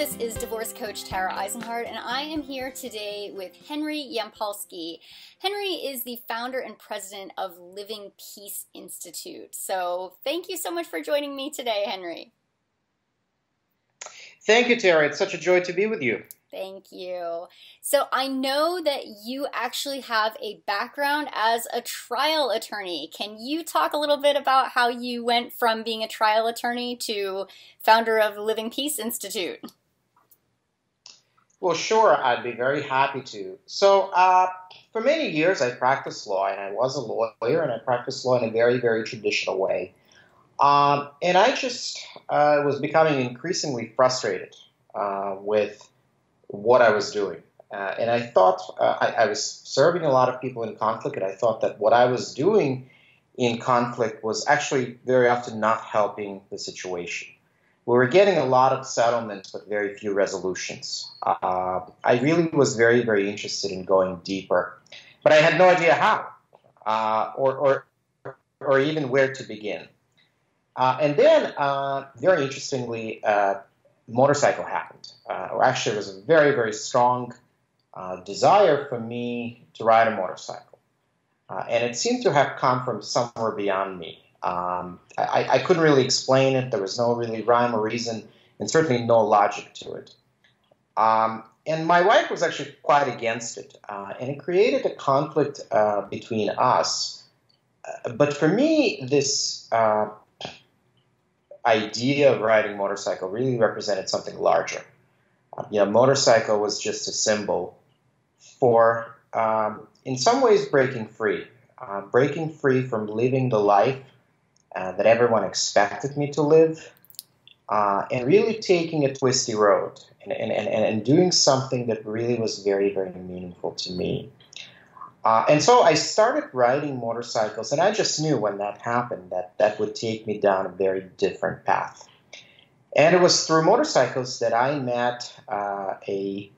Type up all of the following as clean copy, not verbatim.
This is divorce coach Tara Eisenhard, and I am here today with Henry Yampolsky. Henry is the founder and president of Living Peace Institute. So thank you so much for joining me today, Henry. Thank you, Tara. It's such a joy to be with you. Thank you. So I know that you actually have a background as a trial attorney. Can you talk a little bit about how you went from being a trial attorney to founder of Living Peace Institute? Well, sure. I'd be very happy to. So for many years, I practiced law, and I was a lawyer, and I practiced law in a very, very traditional way. And I just was becoming increasingly frustrated with what I was doing. And I thought I was serving a lot of people in conflict, and I thought that what I was doing in conflict was actually very often not helping the situation. We were getting a lot of settlements, but very few resolutions. I really was very, very interested in going deeper, but I had no idea how or even where to begin. And then, very interestingly, motorcycle happened. Or actually, it was a very, very strong desire for me to ride a motorcycle. And it seemed to have come from somewhere beyond me. I couldn't really explain it. There was no really rhyme or reason, and certainly no logic to it. And my wife was actually quite against it. And it created a conflict between us. But for me, this idea of riding motorcycle really represented something larger. Motorcycle was just a symbol for, in some ways, breaking free from living the life that everyone expected me to live, and really taking a twisty road and doing something that really was very, very meaningful to me. And so I started riding motorcycles, and I just knew when that happened that would take me down a very different path. And it was through motorcycles that I met a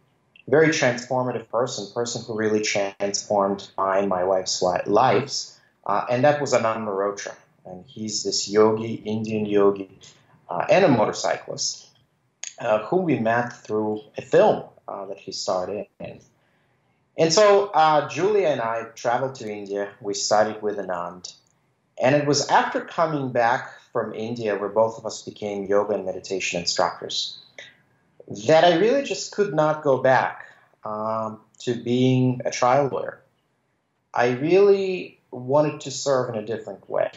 very transformative person who really transformed my wife's lives, and that was Anand Mehrotra. And he's this yogi, Indian yogi, and a motorcyclist, whom we met through a film that he starred in. And so Julia and I traveled to India. We studied with Anand. And it was after coming back from India, where both of us became yoga and meditation instructors, that I really just could not go back to being a trial lawyer. I really wanted to serve in a different way.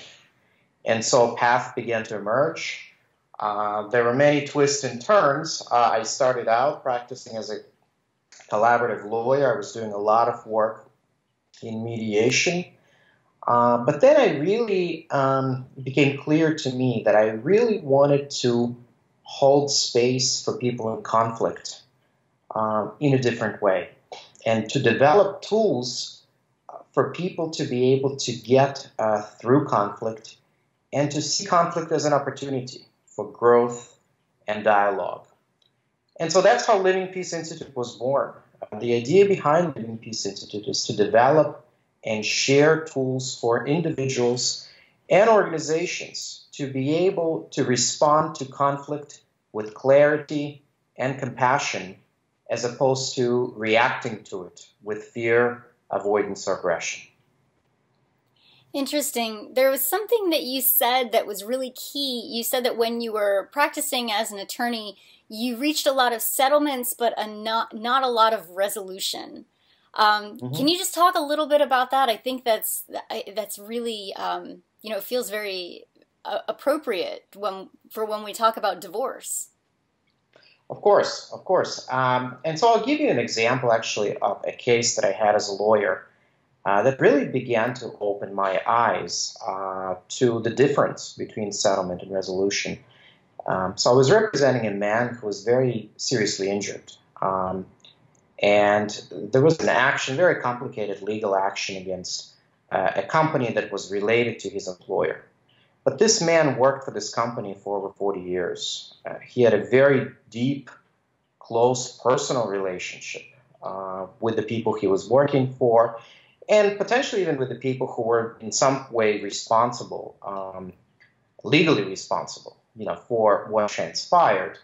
And so a path began to emerge. There were many twists and turns. I started out practicing as a collaborative lawyer. I was doing a lot of work in mediation. But then I really became clear to me that I really wanted to hold space for people in conflict in a different way, and to develop tools for people to be able to get through conflict and to see conflict as an opportunity for growth and dialogue. And so that's how Living Peace Institute was born. The idea behind Living Peace Institute is to develop and share tools for individuals and organizations to be able to respond to conflict with clarity and compassion, as opposed to reacting to it with fear, avoidance, or aggression. Interesting. There was something that you said that was really key. You said that when you were practicing as an attorney, you reached a lot of settlements, but not a lot of resolution. Can you just talk a little bit about that? I think that's really, it feels very appropriate when we talk about divorce. Of course. And so I'll give you an example, actually, of a case that I had as a lawyer that really began to open my eyes to the difference between settlement and resolution. So I was representing a man who was very seriously injured. And there was an action, very complicated legal action against a company that was related to his employer. But this man worked for this company for over 40 years. He had a very deep, close personal relationship with the people he was working for, and potentially even with the people who were in some way responsible, legally responsible, for what transpired.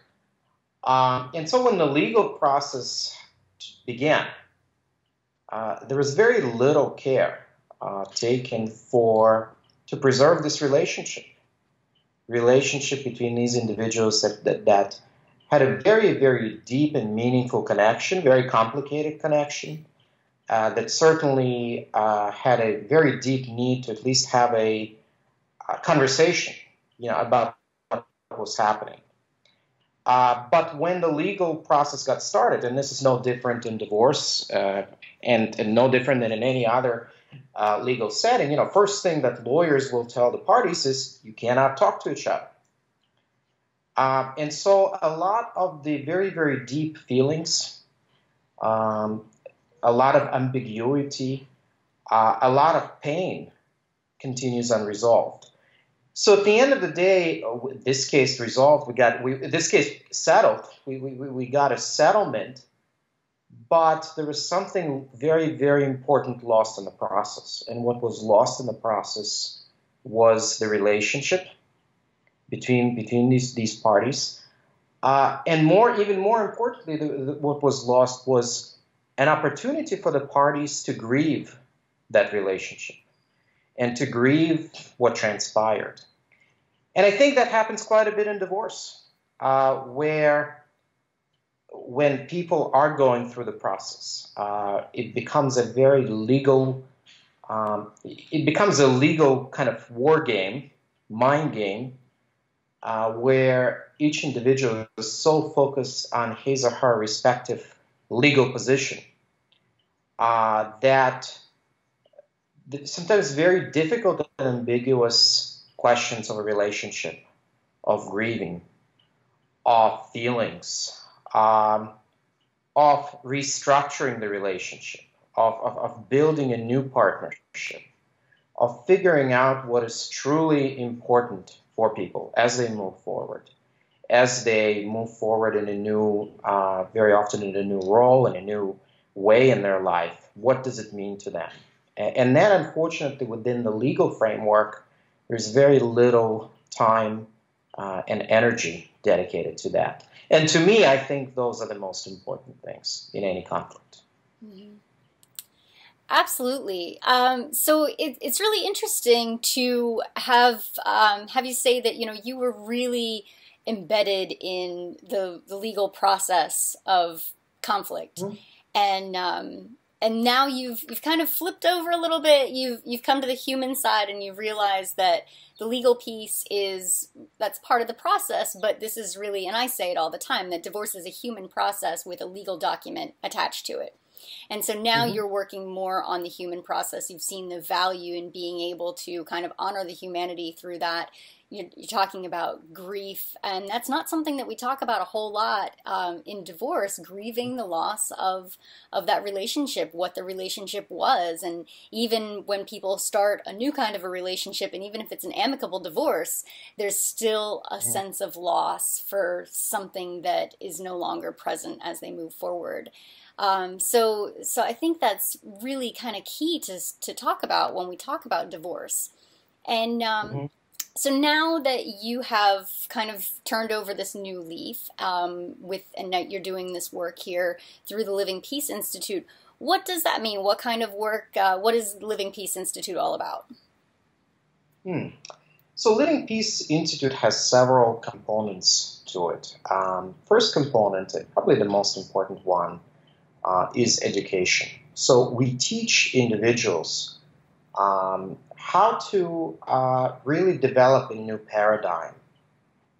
And so when the legal process began, there was very little care taken to preserve this relationship between these individuals that had a very, very deep and meaningful connection, very complicated connection, that certainly had a very deep need to at least have a conversation, about what was happening. But when the legal process got started, and this is no different in divorce and no different than in any other legal setting, first thing that lawyers will tell the parties is you cannot talk to each other. And so a lot of the very, very deep feelings, a lot of ambiguity, a lot of pain continues unresolved. So at the end of the day, this case resolved. This case settled. We got a settlement, but there was something very, very important lost in the process. And what was lost in the process was the relationship between these parties. And even more importantly, what was lost was an opportunity for the parties to grieve that relationship and to grieve what transpired. And I think that happens quite a bit in divorce, where when people are going through the process, it becomes a very legal, it becomes a legal kind of war game, mind game, where each individual is so focused on his or her respective legal position that sometimes very difficult and ambiguous questions of a relationship, of grieving, of feelings, of restructuring the relationship, of building a new partnership, of figuring out what is truly important for people as they move forward in a new, very often in a new role, in a new way in their life. What does it mean to them? And then, unfortunately, within the legal framework, there's very little time and energy dedicated to that. And to me, I think those are the most important things in any conflict. Mm-hmm. Absolutely. So it's really interesting to have you say that you were really embedded in the legal process of conflict, mm-hmm. And now you've kind of flipped over a little bit. You've come to the human side, and you've realized that the legal piece that's part of the process. But this is really, and I say it all the time, that divorce is a human process with a legal document attached to it. And so now mm-hmm. you're working more on the human process. You've seen the value in being able to kind of honor the humanity through that. You're talking about grief, and that's not something that we talk about a whole lot in divorce, grieving the loss of that relationship, what the relationship was. And even when people start a new kind of a relationship, and even if it's an amicable divorce, there's still a sense of loss for something that is no longer present as they move forward. So I think that's really kind of key to talk about when we talk about divorce. And mm-hmm. So now that you have kind of turned over this new leaf, and now you're doing this work here through the Living Peace Institute, what does that mean? What kind of work, what is Living Peace Institute all about? So Living Peace Institute has several components to it. First component, probably the most important one, is education. So we teach individuals how to really develop a new paradigm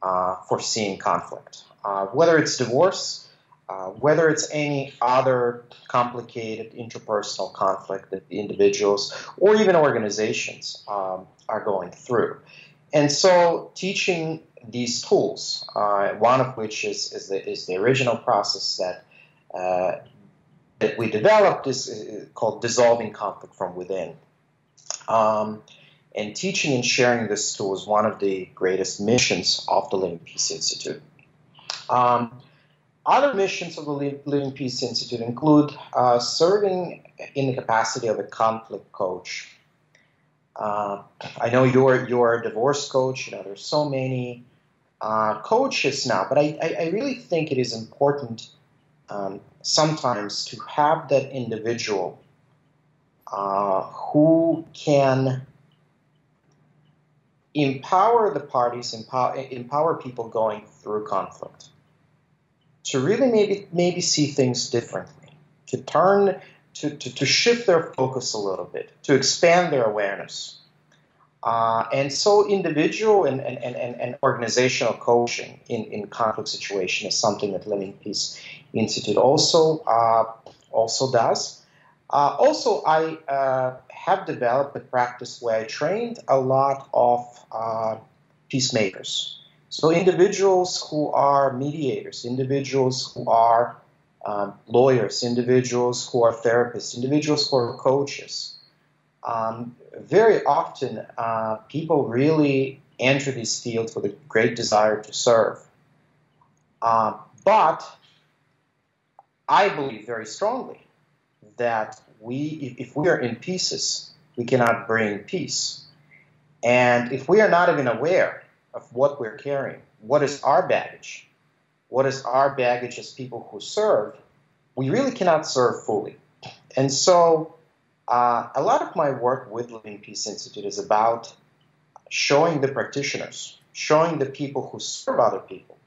for seeing conflict, whether it's divorce, whether it's any other complicated interpersonal conflict that individuals or even organizations are going through. And so teaching these tools, one of which is the original process that we developed, is called Dissolving Conflict from Within. And teaching and sharing this tool is one of the greatest missions of the Living Peace Institute. Other missions of the Living Peace Institute include serving in the capacity of a conflict coach. I know you're a divorce coach. There's so many coaches now, but I really think it is important sometimes to have that individual who can empower the parties, empower people going through conflict, to really maybe see things differently, to shift their focus a little bit, to expand their awareness. And so individual and organizational coaching in conflict situation is something that Living Peace Institute also does. Also, I have developed a practice where I trained a lot of peacemakers. So individuals who are mediators, individuals who are lawyers, individuals who are therapists, individuals who are coaches. Very often, people really enter this field with a great desire to serve. But I believe very strongly that if we are in pieces, we cannot bring peace. And if we are not even aware of what we're carrying, what is our baggage as people who serve, we really cannot serve fully. And so a lot of my work with Living Peace Institute is about showing the practitioners, showing the people who serve other people,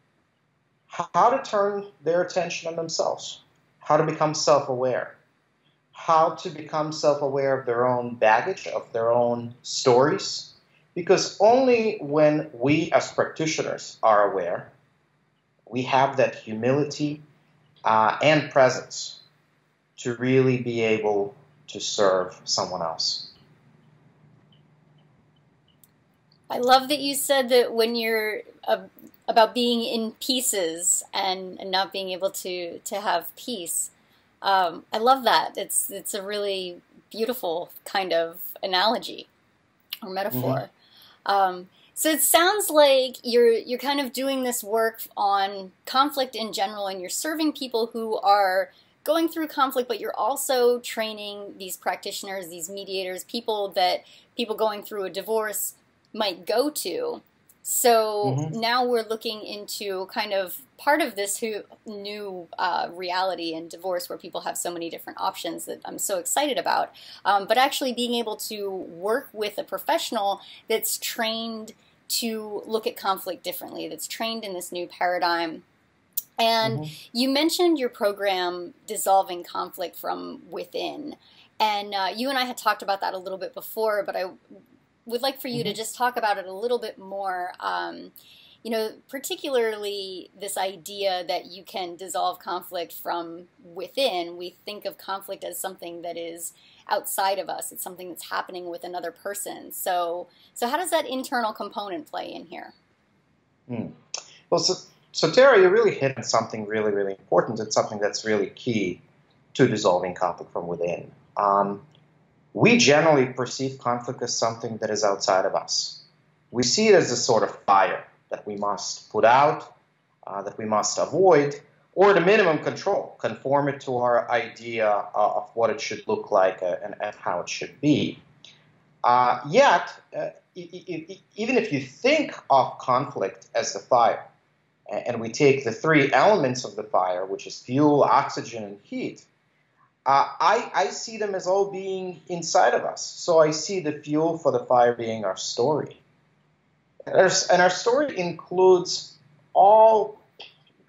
how to turn their attention on themselves, how to become self-aware, how to become self-aware of their own baggage, of their own stories, because only when we as practitioners are aware, we have that humility and presence to really be able to serve someone else. I love that you said that when you're about being in pieces and not being able to have peace. I love that. It's a really beautiful kind of analogy or metaphor. Mm-hmm. So it sounds like you're kind of doing this work on conflict in general, and you're serving people who are going through conflict, but you're also training these practitioners, these mediators, people going through a divorce might go to. So now we're looking into kind of part of this new reality in divorce, where people have so many different options that I'm so excited about. But actually being able to work with a professional that's trained to look at conflict differently, that's trained in this new paradigm. And you mentioned your program, Dissolving Conflict from Within. And you and I had talked about that a little bit before, but I would like for you to just talk about it a little bit more. Particularly this idea that you can dissolve conflict from within. We think of conflict as something that is outside of us. It's something that's happening with another person. So how does that internal component play in here? Well, so Tara, you really hit on something really, really important. It's something that's really key to dissolving conflict from within. We generally perceive conflict as something that is outside of us. We see it as a sort of fire that we must put out, that we must avoid, or at a minimum control, conform it to our idea of what it should look like and how it should be. Yet, even if you think of conflict as the fire, and we take the three elements of the fire, which is fuel, oxygen, and heat, I see them as all being inside of us. So I see the fuel for the fire being our story. And our story includes all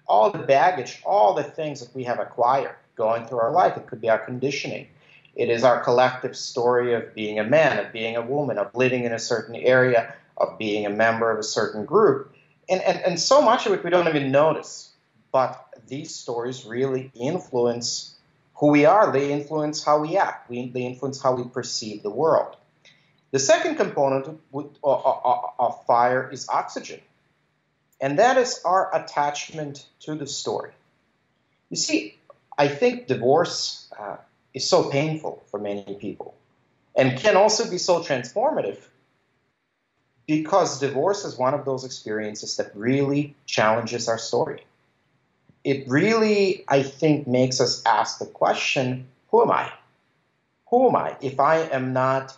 the baggage, all the things that we have acquired going through our life. It could be our conditioning. It is our collective story of being a man, of being a woman, of living in a certain area, of being a member of a certain group. And so much of it we don't even notice. But these stories really influence who we are. They influence how we act. They influence how we perceive the world. The second component of fire is oxygen. And that is our attachment to the story. You see, I think divorce is so painful for many people and can also be so transformative, because divorce is one of those experiences that really challenges our story. It really, I think, makes us ask the question, who am I? Who am I if I am not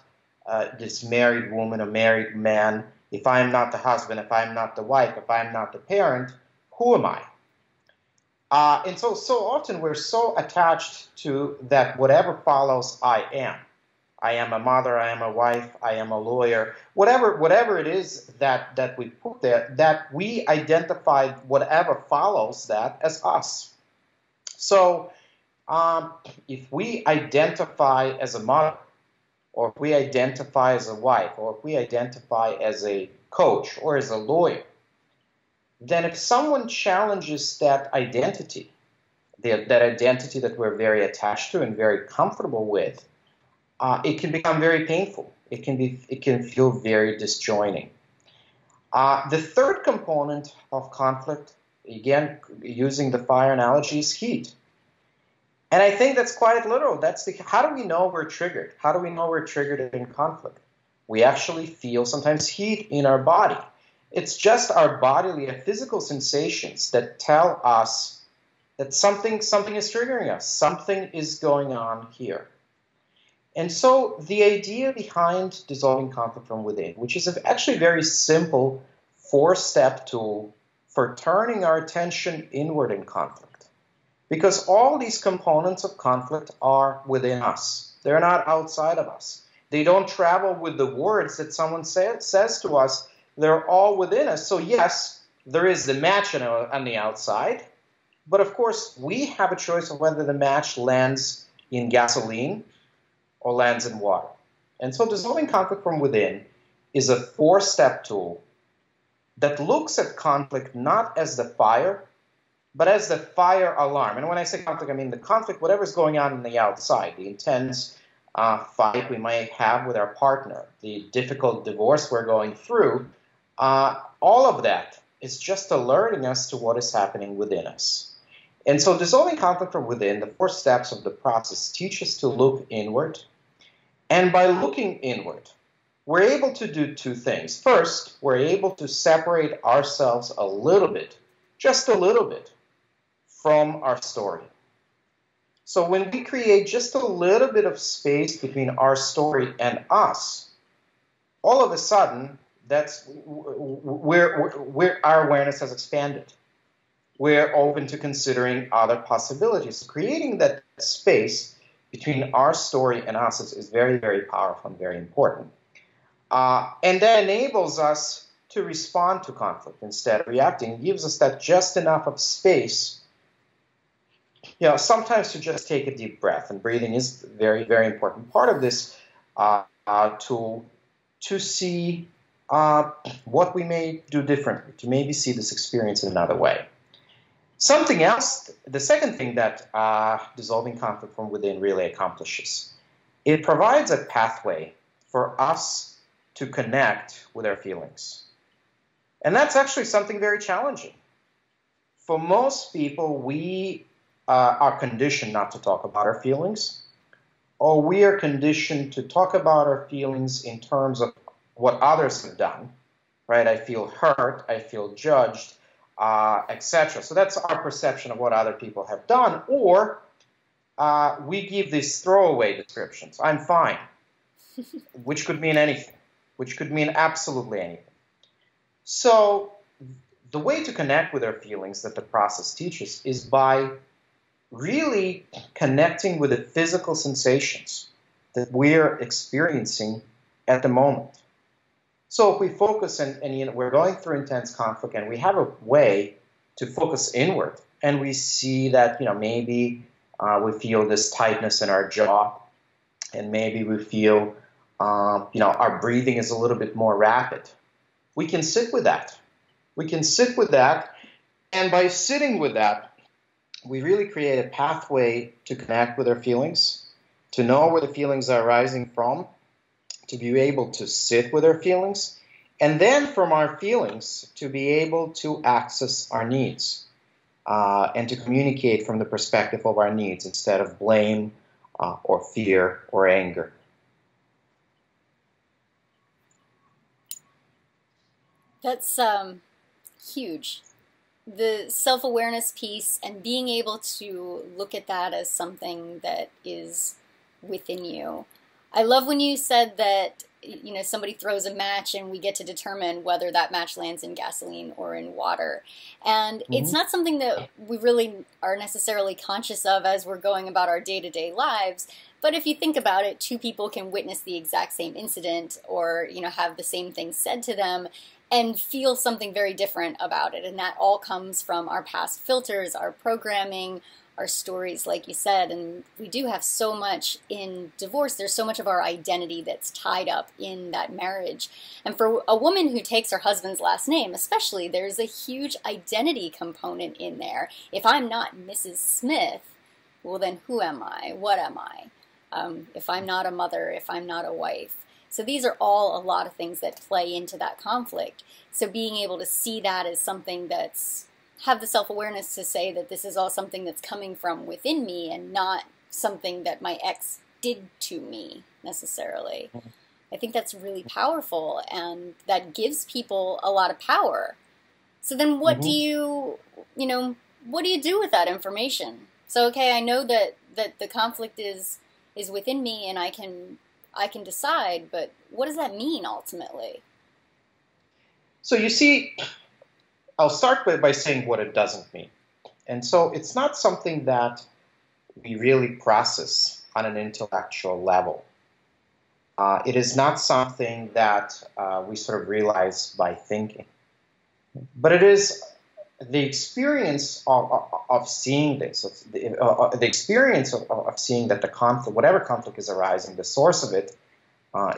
this married woman or married man If I'm not the husband, if I'm not the wife, if I'm not the parent, who am I? And so often we're so attached to that whatever follows, I am. I am a mother, I am a wife, I am a lawyer, whatever it is that we put there, that we identify whatever follows that as us. So if we identify as a mother, or if we identify as a wife, or if we identify as a coach or as a lawyer, then if someone challenges that identity that we're very attached to and very comfortable with, it can become very painful. It can feel very disjoining. The third component of conflict, again, using the fire analogy, is heat. And I think that's quite literal. How do we know we're triggered? How do we know we're triggered in conflict? We actually feel sometimes heat in our body. It's just our bodily and physical sensations that tell us that something is triggering us. Something is going on here. And so the idea behind dissolving conflict from within, which is actually a very simple 4-step tool for turning our attention inward in conflict. Because all these components of conflict are within us. They're not outside of us. They don't travel with the words that someone says to us. They're all within us. So yes, there is the match on the outside. But of course, we have a choice of whether the match lands in gasoline or lands in water. And so dissolving conflict from within is a 4-step tool that looks at conflict not as the fire, but as the fire alarm. And when I say conflict, I mean the conflict, whatever's going on the outside, the intense fight we might have with our partner, the difficult divorce we're going through, all of that is just alerting us to what is happening within us. And so dissolving conflict from within, the 4 steps of the process, teach us to look inward. And by looking inward, we're able to do 2 things. First, we're able to separate ourselves a little bit, just a little bit, from our story. So when we create just a little bit of space between our story and us, all of a sudden, that's where our awareness has expanded. We're open to considering other possibilities. Creating that space between our story and us is very, very powerful and very important. And that enables us to respond to conflict instead of reacting. Gives us that just enough of space, sometimes to just take a deep breath. And breathing is a very, very important part of this tool to see what we may do differently, to maybe see this experience in another way. Something else, the second thing that dissolving conflict from within really accomplishes, it provides a pathway for us to connect with our feelings. And that's actually something very challenging. For most people, we are conditioned not to talk about our feelings, or we are conditioned to talk about our feelings in terms of what others have done, right? I feel hurt, I feel judged, etc. So that's our perception of what other people have done, or we give these throwaway descriptions. I'm fine, which could mean anything, which could mean absolutely anything. So the way to connect with our feelings that the process teaches is by really connecting with the physical sensations that we're experiencing at the moment. So if we focus and we're going through intense conflict and we have a way to focus inward and we see that maybe we feel this tightness in our jaw and maybe we feel our breathing is a little bit more rapid. We can sit with that. We can sit with that, and by sitting with that, we really create a pathway to connect with our feelings, to know where the feelings are arising from, to be able to sit with our feelings, and then from our feelings to be able to access our needs and to communicate from the perspective of our needs instead of blame or fear or anger. That's huge. The self-awareness piece and being able to look at that as something that is within you. I love when you said that you know, somebody throws a match and we get to determine whether that match lands in gasoline or in water. And it's not something that we really are necessarily conscious of as we're going about our day-to-day lives. But if you think about it, two people can witness the exact same incident or, you know, have the same thing said to them and feel something very different about it. And that all comes from our past filters, our programming, our stories, like you said. And we do have so much in divorce. There's so much of our identity that's tied up in that marriage. And for a woman who takes her husband's last name, especially, there's a huge identity component in there. If I'm not Mrs. Smith, well, then who am I? What am I? If I'm not a mother, if I'm not a wife. So these are all a lot of things that play into that conflict. So being able to see that as something that's have the self-awareness to say that this is all something that's coming from within me and not something that my ex did to me necessarily. I think that's really powerful, and that gives people a lot of power. So then what do you what do you do with that information? So, okay, I know that the conflict is within me and I can decide, but what does that mean ultimately? So you see, I'll start by saying what it doesn't mean. And so it's not something that we really process on an intellectual level. It is not something that we sort of realize by thinking. But it is the experience of seeing this, the experience of seeing that the conflict, whatever conflict is arising, the source of it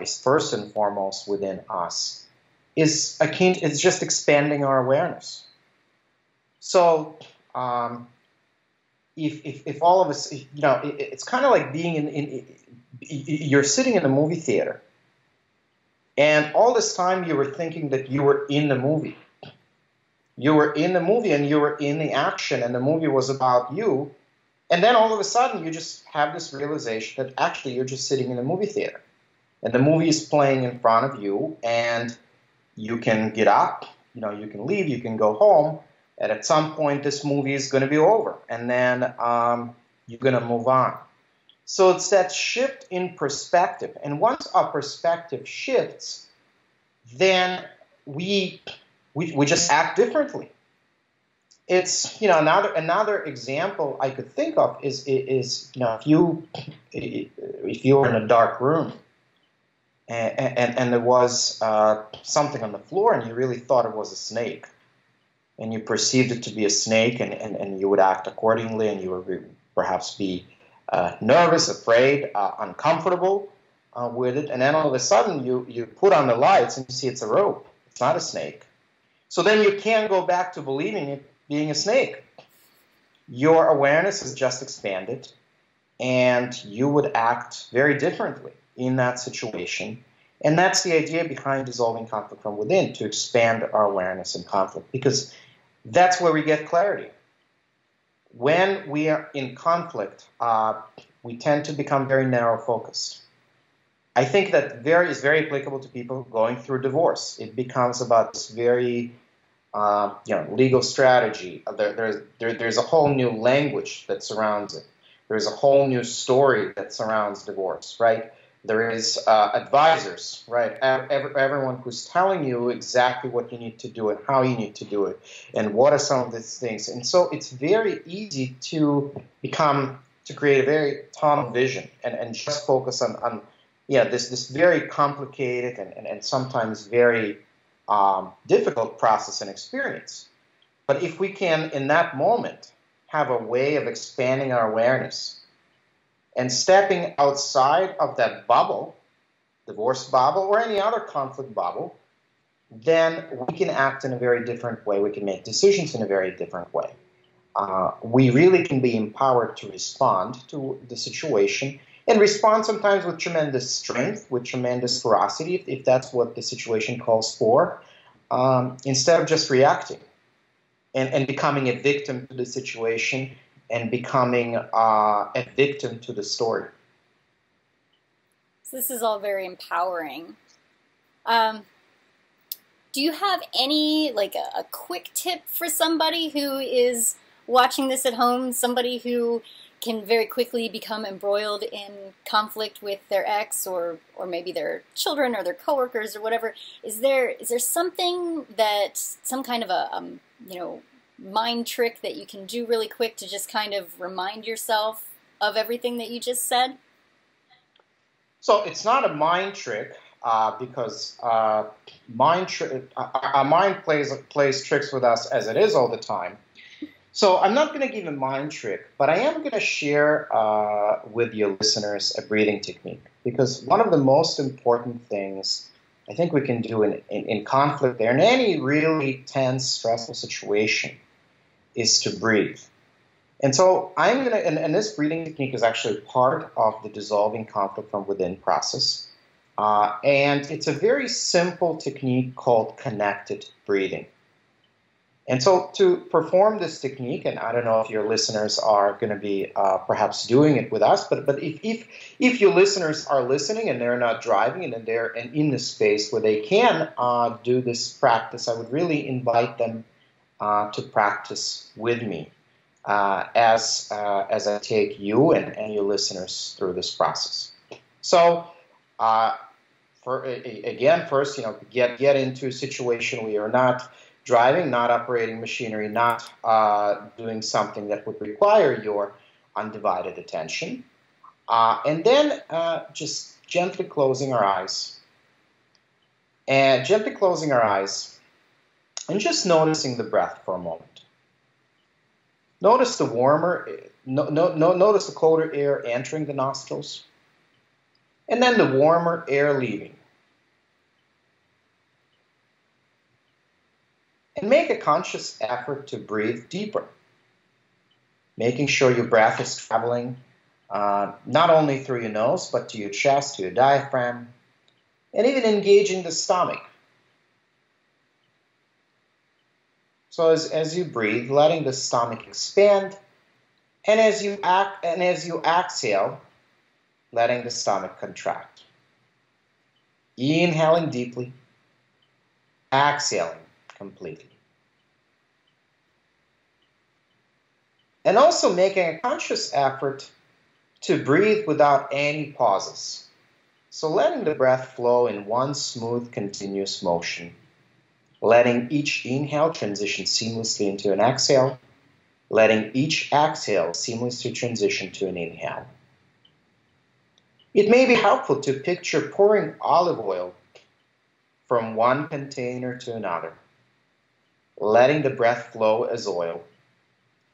is first and foremost within us, is akin, it's just expanding our awareness. So if all of us, it's kind of like being you're sitting in a movie theater, and all this time you were thinking that you were in the movie. You were in the movie and you were in the action, and the movie was about you. And then all of a sudden you just have this realization that actually you're just sitting in a movie theater. And the movie is playing in front of you, and you can get up, you can leave, you can go home. And at some point this movie is going to be over. And then you're going to move on. So it's that shift in perspective. And once our perspective shifts, then we just act differently. It's another example I could think of is if you were in a dark room and there was something on the floor and you really thought it was a snake, and you perceived it to be a snake, and you would act accordingly, and you would perhaps be nervous, afraid, uncomfortable with it, and then all of a sudden you put on the lights and you see it's a rope. It's not a snake. So then you can't go back to believing it being a snake. Your awareness has just expanded, and you would act very differently in that situation. And that's the idea behind dissolving conflict from within, to expand our awareness in conflict, because that's where we get clarity. When we are in conflict, we tend to become very narrow-focused. I think that is very applicable to people going through divorce. It becomes about this very legal strategy. There's a whole new language that surrounds it. There's a whole new story that surrounds divorce, right? There is advisors, right? Everyone who's telling you exactly what you need to do and how you need to do it, and what are some of these things. And so it's very easy to create a very tunnel vision and just focus on this very complicated and sometimes very difficult process and experience. But if we can, in that moment, have a way of expanding our awareness and stepping outside of that bubble, divorce bubble, or any other conflict bubble, then we can act in a very different way. We can make decisions in a very different way. We really can be empowered to respond to the situation, and respond sometimes with tremendous strength, with tremendous ferocity, if that's what the situation calls for, instead of just reacting and becoming a victim to the situation and becoming a victim to the story. So this is all very empowering. Do you have any, a quick tip for somebody who is watching this at home, somebody who can very quickly become embroiled in conflict with their ex or maybe their children or their coworkers or whatever. Is there something that, some kind of a, mind trick that you can do really quick to just kind of remind yourself of everything that you just said? So it's not a mind trick because our mind plays tricks with us as it is all the time. So I'm not going to give a mind trick, but I am going to share with your listeners a breathing technique, because one of the most important things I think we can do in conflict there, in any really tense, stressful situation, is to breathe. And so I'm going to, and this breathing technique is actually part of the dissolving conflict from within process. And it's a very simple technique called connected breathing. And so to perform this technique, and I don't know if your listeners are going to be perhaps doing it with us, but if your listeners are listening and they're not driving and they're in this space where they can do this practice, I would really invite them to practice with me as I take you and your listeners through this process. So first, get into a situation where you're not driving, not operating machinery, not doing something that would require your undivided attention. And then just gently closing our eyes. And just noticing the breath for a moment. Notice the notice the colder air entering the nostrils, and then the warmer air leaving. And make a conscious effort to breathe deeper, making sure your breath is traveling not only through your nose, but to your chest, to your diaphragm, and even engaging the stomach. So as you breathe, letting the stomach expand, and as you exhale, letting the stomach contract. Inhaling deeply, exhaling completely. And also making a conscious effort to breathe without any pauses. So letting the breath flow in one smooth, continuous motion. Letting each inhale transition seamlessly into an exhale. Letting each exhale seamlessly transition to an inhale. It may be helpful to picture pouring olive oil from one container to another, letting the breath flow as oil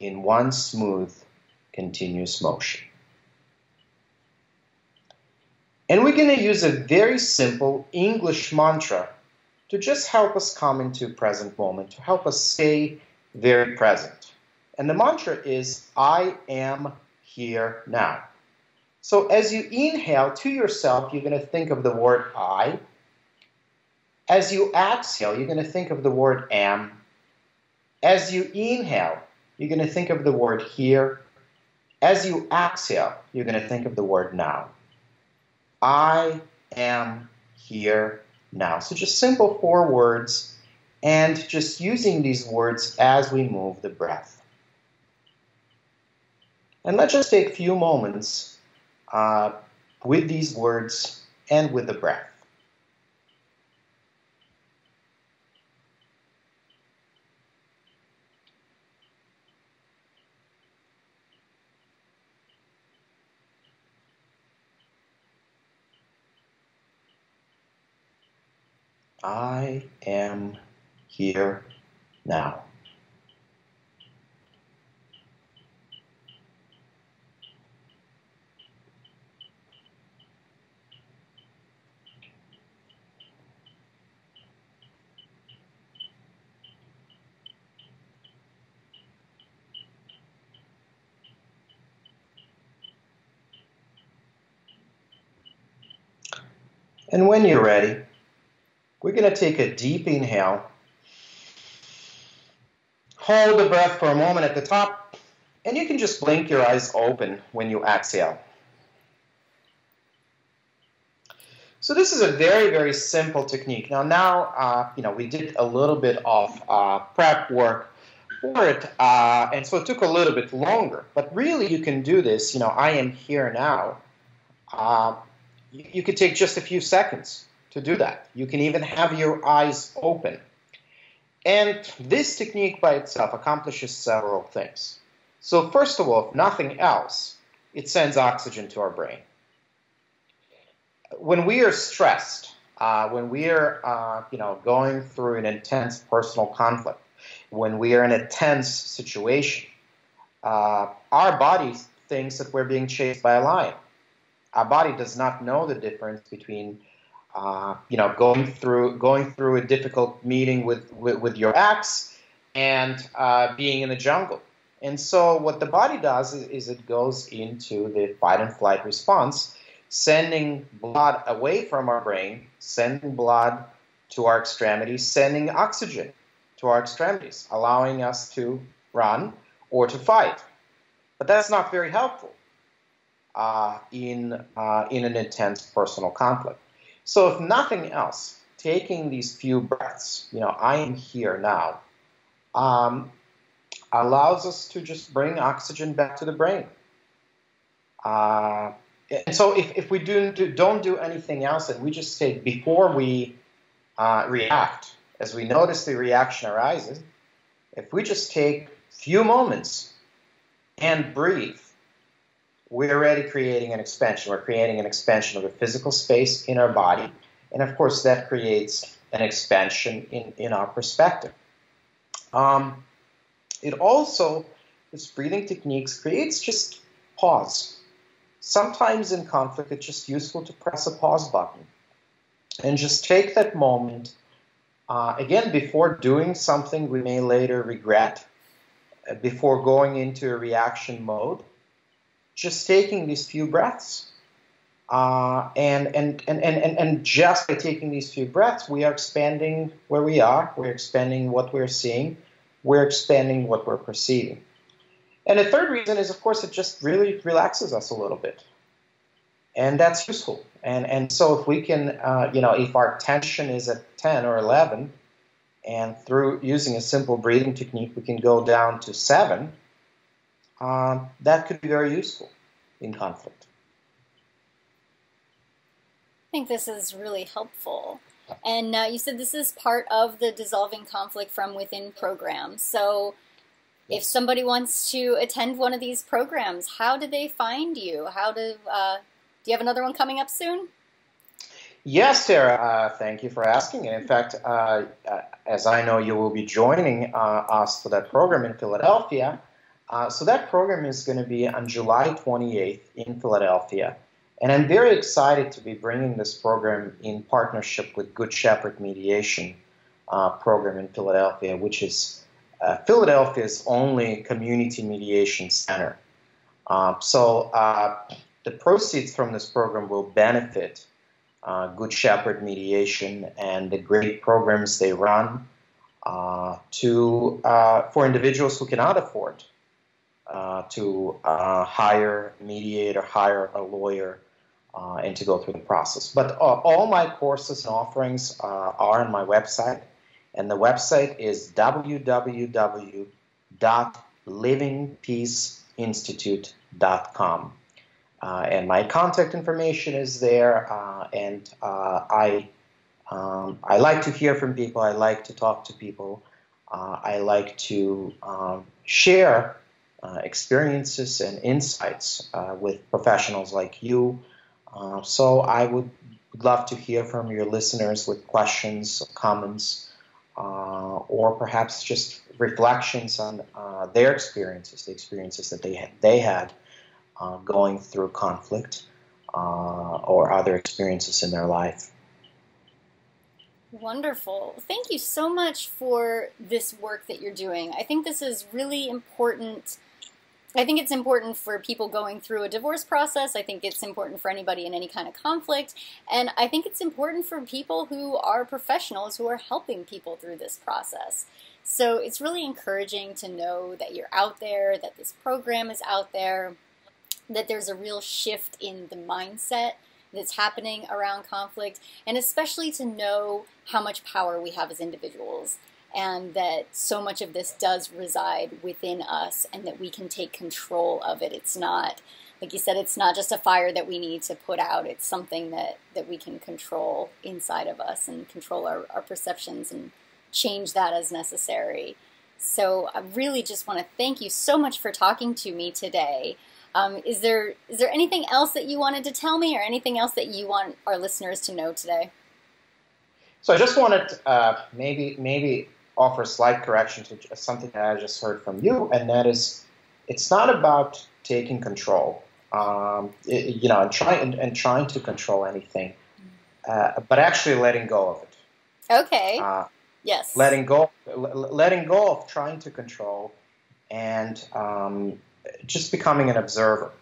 in one smooth, continuous motion. And we're going to use a very simple English mantra to just help us come into present moment, to help us stay very present. And the mantra is, I am here now. So as you inhale to yourself, you're going to think of the word I. As you exhale, you're going to think of the word am. As you inhale, you're going to think of the word here. As you exhale, you're going to think of the word now. I am here now. So just simple 4 words, and just using these words as we move the breath. And let's just take a few moments with these words and with the breath. I am here now. And when you're ready, we're going to take a deep inhale. Hold the breath for a moment at the top, and you can just blink your eyes open when you exhale. So this is a very, very simple technique. Now, we did a little bit of prep work for it, and so it took a little bit longer. But really, you can do this. I am here now. You could take just a few seconds to do that. You can even have your eyes open. And this technique by itself accomplishes several things. So first of all, if nothing else, it sends oxygen to our brain. When we are stressed, when we are going through an intense personal conflict, when we are in a tense situation, our body thinks that we're being chased by a lion. Our body does not know the difference between going through a difficult meeting with your ex and being in the jungle. And so what the body does is it goes into the fight and flight response, sending blood away from our brain, sending blood to our extremities, sending oxygen to our extremities, allowing us to run or to fight. But that's not very helpful in an intense personal conflict. So if nothing else, taking these few breaths, I am here now, allows us to just bring oxygen back to the brain. And so if we don't do anything else, and we just take, before we react, as we notice the reaction arises, if we just take a few moments and breathe, we're already creating an expansion. We're creating an expansion of the physical space in our body. And of course, that creates an expansion in our perspective. It also, this breathing techniques creates just pause. Sometimes in conflict, it's just useful to press a pause button and just take that moment. Again, before doing something we may later regret, before going into a reaction mode, just taking these few breaths, and just by taking these few breaths, we are expanding where we are. We're expanding what we're seeing. We're expanding what we're perceiving. And the third reason is, of course, it just really relaxes us a little bit, and that's useful. And so if we can, if our tension is at 10 or 11, and through using a simple breathing technique, we can go down to 7. That could be very useful in conflict. I think this is really helpful. And you said this is part of the Dissolving Conflict from Within program. So if somebody wants to attend one of these programs, how do they find you? Do you have another one coming up soon? Yes, Tara, thank you for asking. And in fact, as I know, you will be joining us for that program in Philadelphia. So that program is going to be on July 28th in Philadelphia. And I'm very excited to be bringing this program in partnership with Good Shepherd Mediation program in Philadelphia, which is Philadelphia's only community mediation center. So the proceeds from this program will benefit Good Shepherd Mediation and the great programs they run for individuals who cannot afford to hire a mediator, hire a lawyer, and to go through the process. But all my courses and offerings are on my website, and the website is www.livingpeaceinstitute.com. And my contact information is there, and I like to hear from people. I like to talk to people. I like to share experiences and insights with professionals like you. So I would love to hear from your listeners with questions, comments, or perhaps just reflections on their experiences, the experiences that they had going through conflict or other experiences in their life. Wonderful. Thank you so much for this work that you're doing. I think this is really important. I think it's important for people going through a divorce process. I think it's important for anybody in any kind of conflict. And I think it's important for people who are professionals who are helping people through this process. So it's really encouraging to know that you're out there, that this program is out there, that there's a real shift in the mindset that's happening around conflict, and especially to know how much power we have as individuals. and that so much of this does reside within us and that we can take control of it. It's not, like you said, it's not just a fire that we need to put out. It's something that we can control inside of us and control our perceptions and change that as necessary. So I really just want to thank you so much for talking to me today. Is there anything else that you wanted to tell me or anything else that you want our listeners to know today? So I just wanted maybe offer a slight correction to something that I just heard from you, and that is, it's not about taking control, and trying to control anything, but actually letting go of it. Okay. Yes. Letting go of trying to control, and just becoming an observer.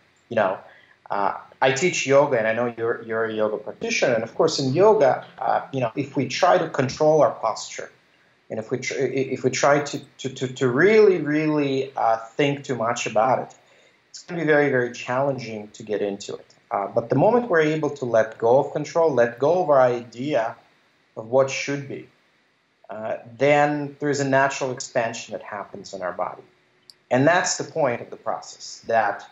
I teach yoga, and I know you're a yoga practitioner. And of course, in yoga, if we try to control our posture, and if we try to really think too much about it, it's going to be very, very challenging to get into it. But the moment we're able to let go of control, let go of our idea of what should be, then there's a natural expansion that happens in our body. And that's the point of the process, that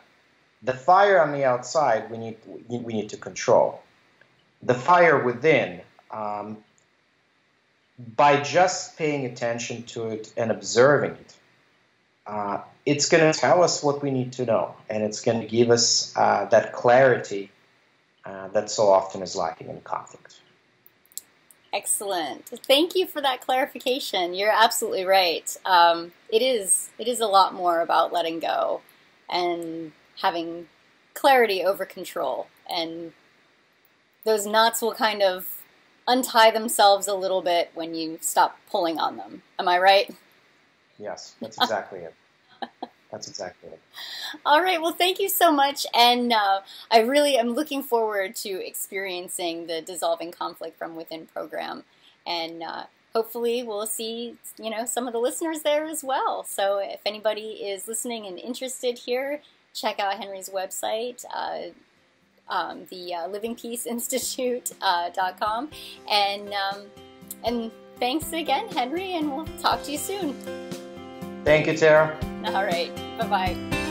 the fire on the outside we need to control. The fire within, by just paying attention to it and observing it, it's going to tell us what we need to know, and it's going to give us that clarity that so often is lacking in conflict. Excellent. Thank you for that clarification. You're absolutely right. It is a lot more about letting go and having clarity over control. And those knots will kind of untie themselves a little bit when you stop pulling on them. Am I right? Yes, that's exactly it. That's exactly it. All right. Well, thank you so much. And I really am looking forward to experiencing the Dissolving Conflict from Within program. And hopefully we'll see, some of the listeners there as well. So if anybody is listening and interested here, check out Henry's website, the livingpeaceinstitute.com. And thanks again, Henry, and we'll talk to you soon. Thank you, Tara. All right. Bye-bye.